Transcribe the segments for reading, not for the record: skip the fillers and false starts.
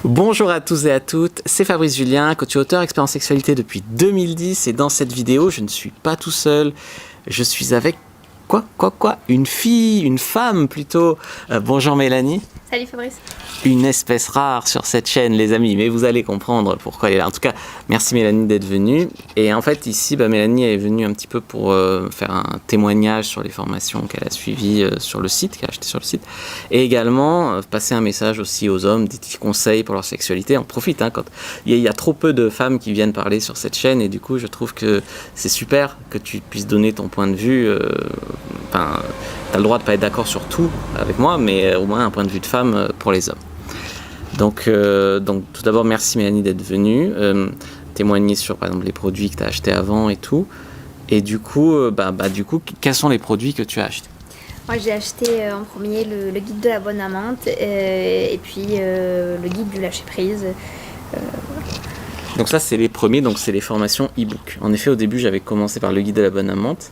Bonjour à tous et à toutes, c'est Fabrice Julien, coach et auteur expert en sexualité depuis 2010 et dans cette vidéo, je ne suis pas tout seul, je suis avec une fille, une femme plutôt. Bonjour Mélanie. Salut Fabrice. Une espèce rare sur cette chaîne les amis, mais vous allez comprendre pourquoi elle est là. En tout cas, merci Mélanie d'être venue. Et en fait ici, Mélanie est venue un petit peu pour faire un témoignage sur les formations qu'elle a suivies sur le site, qu'elle a achetées sur le site. Et également passer un message aussi aux hommes, des petits conseils pour leur sexualité. On profite quand il y a trop peu de femmes qui viennent parler sur cette chaîne et du coup je trouve que c'est super que tu puisses donner ton point de vue. T'as le droit de pas être d'accord sur tout avec moi, mais au moins un point de vue de femme pour les hommes. Donc tout d'abord, merci Mélanie d'être venue, témoigner sur par exemple les produits que tu as achetés avant et tout. Et du coup, quels sont les produits que tu as achetés ? Moi j'ai acheté en premier le guide de la bonne amante et puis le guide du lâcher prise. Donc ça c'est les premiers, donc c'est les formations e-book. En effet au début j'avais commencé par le guide de la bonne amante.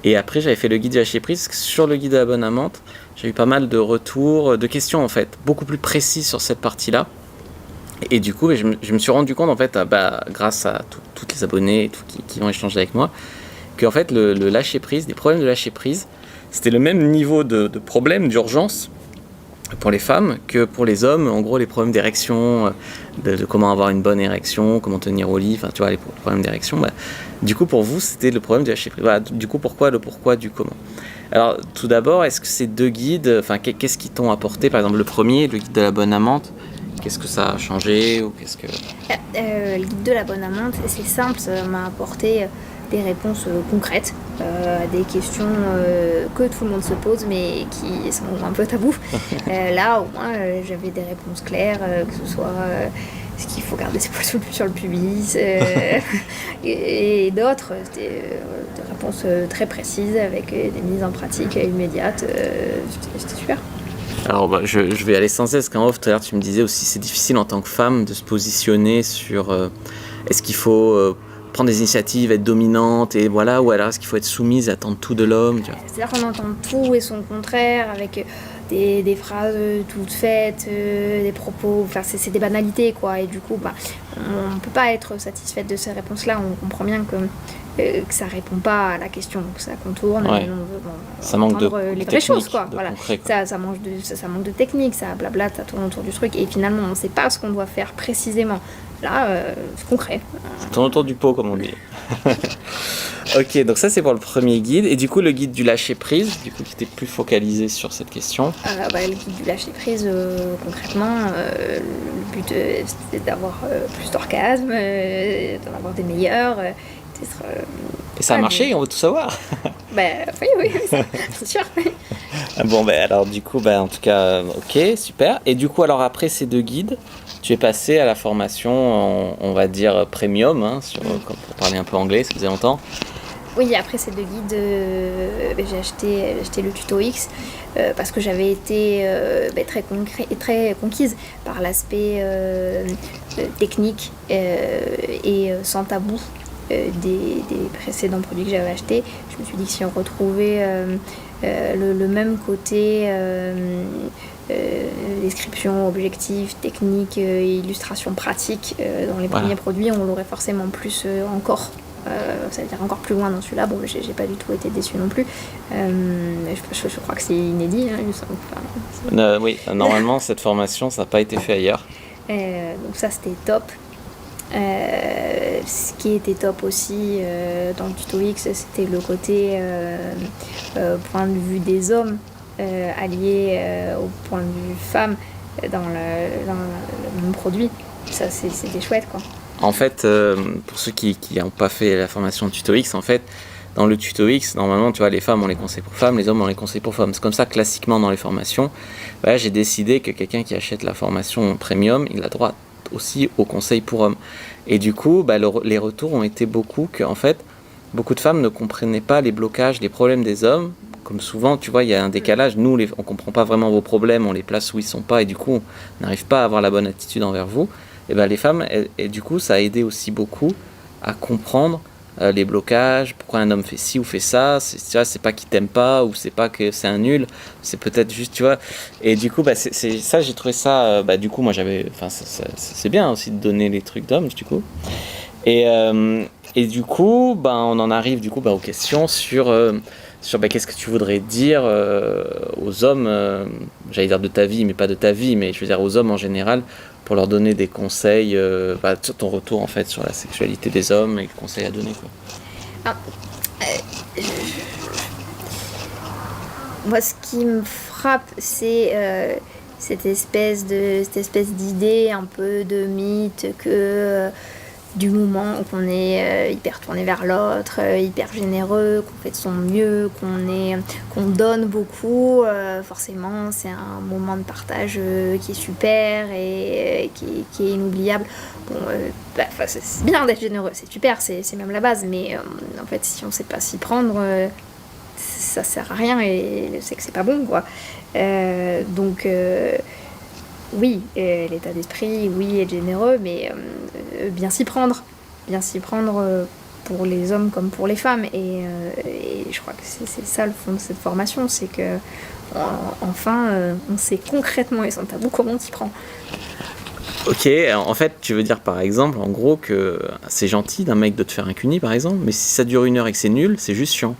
Et après, j'avais fait le guide du lâcher prise. Sur le guide de la bonne amante, j'ai eu pas mal de retours, de questions en fait, beaucoup plus précises sur cette partie-là. Et du coup, je me suis rendu compte en fait, grâce à tous les abonnés et tout, qui ont échangé avec moi, qu'en fait, le lâcher prise, les problèmes de lâcher prise, c'était le même niveau de problème, d'urgence pour les femmes que pour les hommes. En gros, les problèmes d'érection, de comment avoir une bonne érection, comment tenir au lit, enfin tu vois, les problèmes d'érection. Du coup, pour vous, c'était le problème du lâcher prise. Voilà, du coup, pourquoi, le pourquoi, du comment. Alors, tout d'abord, est-ce que ces deux guides, qu'est-ce qu'ils t'ont apporté ? Par exemple, le premier, le guide de la bonne amante, qu'est-ce que ça a changé ou qu'est-ce que... Le guide de la bonne amante, c'est simple, ça m'a apporté des réponses concrètes à des questions que tout le monde se pose mais qui sont un peu tabous. Là, au moins, j'avais des réponses claires, que ce soit est-ce qu'il faut garder ses poils sur le pubis et d'autres, c'était des réponses très précises avec des mises en pratique immédiates. C'était super. Alors je vais aller sans cesse, qu'en off tout à l'heure tu me disais aussi c'est difficile en tant que femme de se positionner sur est-ce qu'il faut prendre des initiatives, être dominante et voilà, ou alors est-ce qu'il faut être soumise et attendre tout de l'homme, tu vois. C'est-à-dire qu'on entend tout et son contraire avec des phrases toutes faites, des propos, c'est des banalités quoi, et du coup on ne peut pas être satisfaite de ces réponses-là, on comprend bien que ça répond pas à la question, que ça contourne, ouais. Ça manque de les vraies choses quoi, voilà. Concret, quoi. Ça manque de technique, ça blabla, ça tourne autour du truc et finalement on ne sait pas ce qu'on doit faire précisément. Là, c'est concret. Ça tourne autour du pot comme on dit. Ok, donc ça c'est pour le premier guide. Et du coup le guide du lâcher prise, du coup qui était plus focalisé sur cette question. Le guide du lâcher prise, concrètement, le but c'était d'avoir plus d'orgasme, d'en avoir des meilleurs. Et ça a marché, on veut tout savoir. Oui, c'est sûr. Bon, alors du coup, en tout cas, ok, super. Et du coup, alors après ces deux guides, tu es passé à la formation, on va dire premium, pour parler un peu anglais, ça faisait longtemps. Oui, après ces deux guides, j'ai acheté le tuto X parce que j'avais été très conquise par l'aspect technique et sans tabou des précédents produits que j'avais achetés. Je me suis dit que si on retrouvait le même côté description, objectif, technique, illustration pratique dans les premiers produits, on l'aurait forcément plus encore. Ça veut dire encore plus loin dans celui-là. Bon, j'ai pas du tout été déçue non plus. Je crois que c'est inédit. Oui, normalement cette formation, ça n'a pas été fait ailleurs. Donc ça, c'était top. Ce qui était top aussi dans le tuto X, c'était le côté point de vue des hommes allié au point de vue femme dans le même produit. Ça, c'était chouette, quoi. En fait, pour ceux qui n'ont pas fait la formation de tuto X, en fait, dans le tuto X, normalement, tu vois, les femmes ont les conseils pour femmes, les hommes ont les conseils pour femmes. C'est comme ça, classiquement, dans les formations. J'ai décidé que quelqu'un qui achète la formation premium, il a droit aussi aux conseils pour hommes. Et du coup, les retours ont été beaucoup de femmes ne comprenaient pas les blocages, les problèmes des hommes. Comme souvent, tu vois, il y a un décalage. Nous, on ne comprend pas vraiment vos problèmes, on les place où ils ne sont pas, et du coup, on n'arrive pas à avoir la bonne attitude envers vous. Et les femmes, et du coup, ça a aidé aussi beaucoup à comprendre les blocages, pourquoi un homme fait ci ou fait ça, tu vois, c'est pas qu'il t'aime pas ou c'est pas que c'est un nul, c'est peut-être juste, tu vois. Et du coup, c'est ça, j'ai trouvé ça, du coup, moi c'est bien aussi de donner les trucs d'hommes, du coup. Et du coup, on en arrive du coup aux questions sur qu'est-ce que tu voudrais dire aux hommes, j'allais dire de ta vie, mais pas de ta vie, mais je veux dire aux hommes en général, pour leur donner des conseils, sur ton retour en fait sur la sexualité des hommes et les conseils à donner, quoi. Ah, moi, ce qui me frappe, c'est cette espèce d'idée un peu de mythe que du moment qu'on est hyper tourné vers l'autre, hyper généreux, qu'on fait de son mieux, qu'on donne beaucoup, forcément c'est un moment de partage qui est super et qui est inoubliable. Bon, c'est bien d'être généreux, c'est super, c'est même la base, mais en fait si on sait pas s'y prendre, ça sert à rien et c'est que c'est pas bon, quoi. Donc oui, l'état d'esprit, oui, être généreux, mais bien s'y prendre pour les hommes comme pour les femmes. Et je crois que c'est ça le fond de cette formation, c'est que enfin, on sait concrètement et sans tabou comment on s'y prend. Ok, en fait, tu veux dire par exemple, en gros, que c'est gentil d'un mec de te faire un cuni, par exemple, mais si ça dure 1 heure et que c'est nul, c'est juste chiant.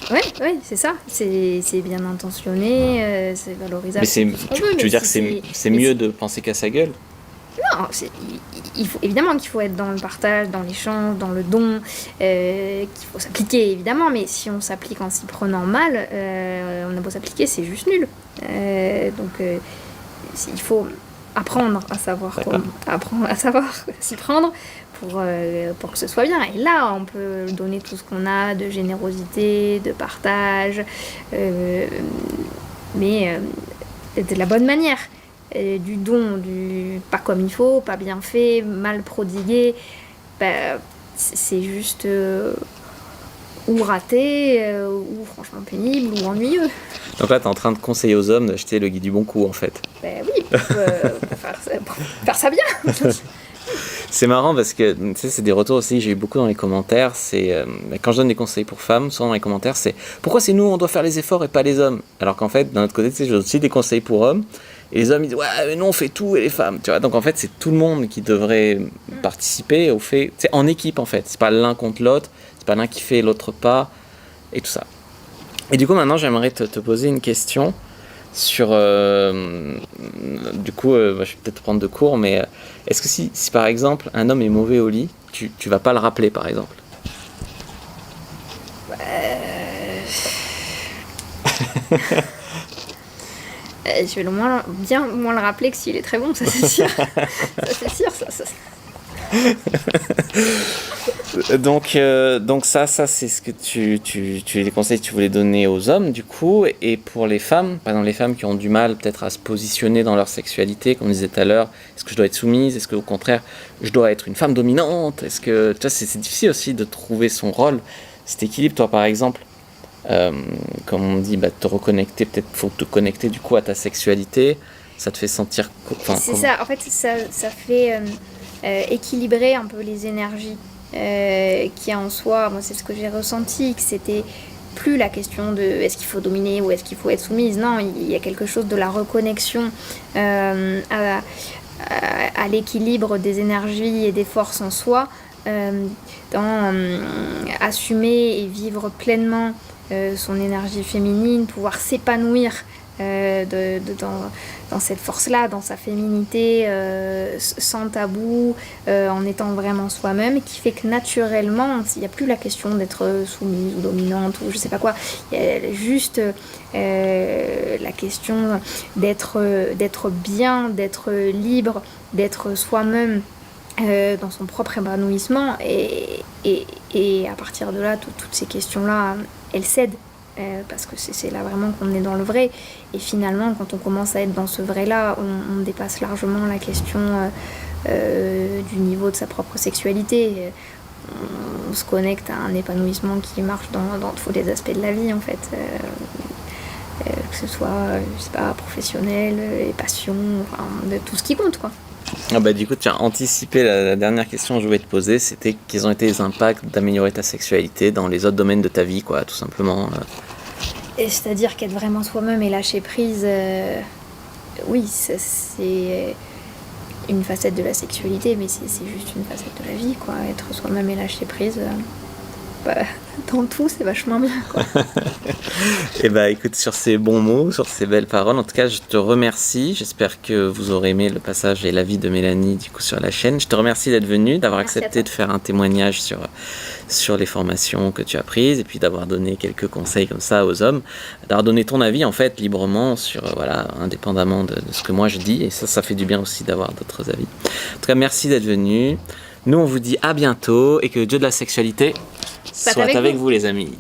Ouais, c'est ça. C'est bien intentionné, c'est valorisable. Mais tu veux dire que c'est mieux de penser qu'à sa gueule? Non, évidemment qu'il faut être dans le partage, dans l'échange, dans le don, qu'il faut s'appliquer évidemment, mais si on s'applique en s'y prenant mal, on a beau s'appliquer, c'est juste nul. Il faut apprendre à savoir s'y prendre pour que ce soit bien. Et là, on peut donner tout ce qu'on a de générosité, de partage, mais de la bonne manière. Du don, pas comme il faut, pas bien fait, mal prodigué, c'est juste ou raté, ou franchement pénible, ou ennuyeux. Donc là, t'es en train de conseiller aux hommes d'acheter le Guide du Bon Coup, en fait. Oui, pour faire ça bien. C'est marrant parce que, tu sais, c'est des retours aussi que j'ai eu beaucoup dans les commentaires. C'est quand je donne des conseils pour femmes, souvent dans les commentaires, c'est pourquoi c'est nous, on doit faire les efforts et pas les hommes. Alors qu'en fait, d'un autre côté, tu sais, je donne aussi des conseils pour hommes. Et les hommes, ils disent ouais, mais nous, on fait tout et les femmes. Tu vois, donc en fait, c'est tout le monde qui devrait participer au fait. C'est en équipe, en fait. C'est pas l'un contre l'autre. C'est pas l'un qui fait, l'autre pas. Et tout ça. Et du coup, maintenant, j'aimerais te poser une question sur. Du coup, je vais peut-être prendre de cours, mais est-ce que si par exemple un homme est mauvais au lit, tu vas pas le rappeler par exemple? Je vais bien moins le rappeler que s'il est très bon, ça c'est sûr. Ça c'est sûr, ça. Donc ça c'est ce que tu les conseils que tu voulais donner aux hommes du coup, et pour les femmes, par exemple les femmes qui ont du mal peut-être à se positionner dans leur sexualité, comme on disait tout à l'heure, est-ce que je dois être soumise, est-ce que au contraire je dois être une femme dominante, est-ce que tu vois, c'est difficile aussi de trouver son rôle, cet équilibre. Toi par exemple, comme on dit, te reconnecter, peut-être faut te connecter du coup à ta sexualité, ça te fait sentir c'est ça, en fait ça fait équilibrer un peu les énergies qu'il y a en soi. Moi c'est ce que j'ai ressenti, que c'était plus la question de est-ce qu'il faut dominer ou est-ce qu'il faut être soumise. Non, il y a quelque chose de la reconnexion à l'équilibre des énergies et des forces en soi, dans assumer et vivre pleinement son énergie féminine, pouvoir s'épanouir dans cette force-là, dans sa féminité, sans tabou, en étant vraiment soi-même, qui fait que naturellement, il n'y a plus la question d'être soumise ou dominante ou je sais pas quoi. Il y a juste la question d'être bien, d'être libre, d'être soi-même dans son propre épanouissement. Et à partir de là, toutes ces questions-là, elles cèdent. Parce que c'est là vraiment qu'on est dans le vrai, et finalement quand on commence à être dans ce vrai là, on dépasse largement la question du niveau de sa propre sexualité. On se connecte à un épanouissement qui marche dans tous les aspects de la vie en fait, que ce soit je sais pas, professionnel et passion, enfin, de tout ce qui compte quoi. Ah bah du coup, tu as anticipé la dernière question que je voulais te poser, c'était quels ont été les impacts d'améliorer ta sexualité dans les autres domaines de ta vie, quoi, tout simplement. Et c'est-à-dire qu'être vraiment soi-même et lâcher prise, oui, c'est une facette de la sexualité, mais c'est juste une facette de la vie, quoi. Être soi-même et lâcher prise, dans tout, c'est vachement bien, quoi. Et bah écoute, sur ces bons mots, sur ces belles paroles, en tout cas, je te remercie. J'espère que vous aurez aimé le passage et l'avis de Mélanie du coup sur la chaîne. Je te remercie d'être venue, d'avoir Merci à accepté toi. de faire un témoignage sur les formations que tu as prises et puis d'avoir donné quelques conseils comme ça aux hommes, d'avoir donné ton avis en fait librement sur voilà, indépendamment de ce que moi je dis, et ça fait du bien aussi d'avoir d'autres avis. En tout cas, merci d'être venu. Nous, on vous dit à bientôt et que le Dieu de la sexualité soit avec vous les amis.